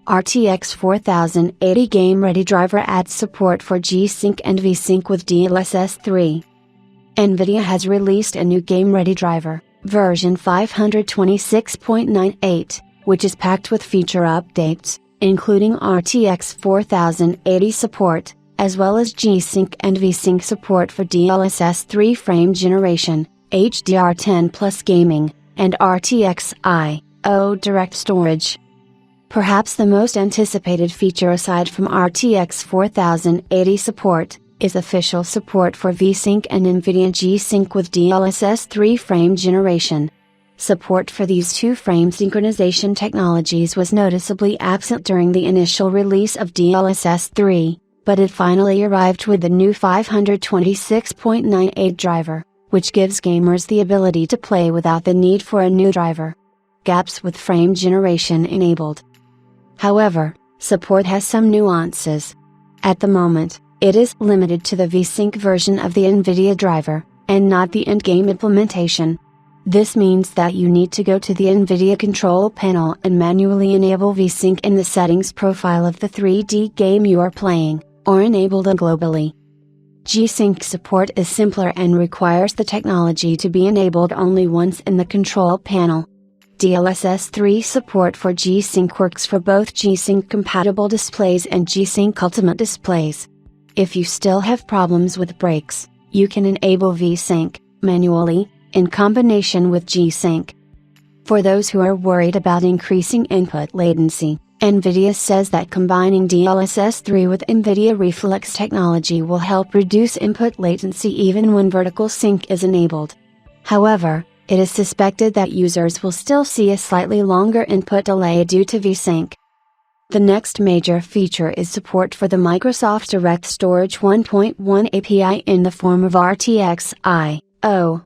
RTX 4080 Game Ready driver adds support for G-Sync and V-Sync with DLSS 3. NVIDIA has released a new Game Ready driver, version 526.98, which is packed with feature updates, including RTX 4080 support, as well as G-Sync and V-Sync support for DLSS 3 frame generation, HDR10 Plus gaming, and RTX I/O direct storage. Perhaps the most anticipated feature aside from RTX 4080 support, is official support for V-Sync and NVIDIA G-Sync with DLSS 3 frame generation. Support for these two frame synchronization technologies was noticeably absent during the initial release of DLSS 3, but it finally arrived with the new 526.98 driver, which gives gamers the ability to play without the need for a new driver. Gaps with frame generation enabled. However, support has some nuances. At the moment, it is limited to the V-Sync version of the NVIDIA driver, and not the endgame implementation. This means that you need to go to the NVIDIA control panel and manually enable V-Sync in the settings profile of the 3D game you are playing, or enable it globally. G-Sync support is simpler and requires the technology to be enabled only once in the control panel. DLSS 3 support for G-Sync works for both G-Sync compatible displays and G-Sync Ultimate displays. If you still have problems with breaks, you can enable V-Sync, manually, in combination with G-Sync. For those who are worried about increasing input latency, NVIDIA says that combining DLSS 3 with NVIDIA Reflex technology will help reduce input latency even when vertical sync is enabled. However, it is suspected that users will still see a slightly longer input delay due to V-Sync. The next major feature is support for the Microsoft Direct Storage 1.1 API in the form of RTX I/O.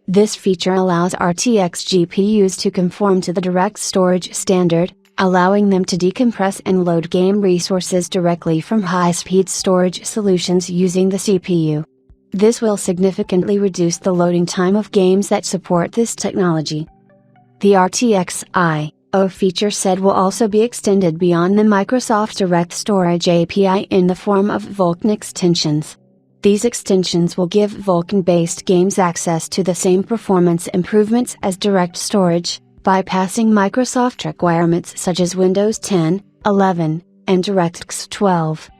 This feature allows RTX GPUs to conform to the direct storage standard, allowing them to decompress and load game resources directly from high-speed storage solutions using the CPU. This will significantly reduce the loading time of games that support this technology. The RTX I/O feature set will also be extended beyond the Microsoft Direct Storage API in the form of Vulkan extensions. These extensions will give Vulkan-based games access to the same performance improvements as direct storage, bypassing Microsoft requirements such as Windows 10, 11, and DirectX 12.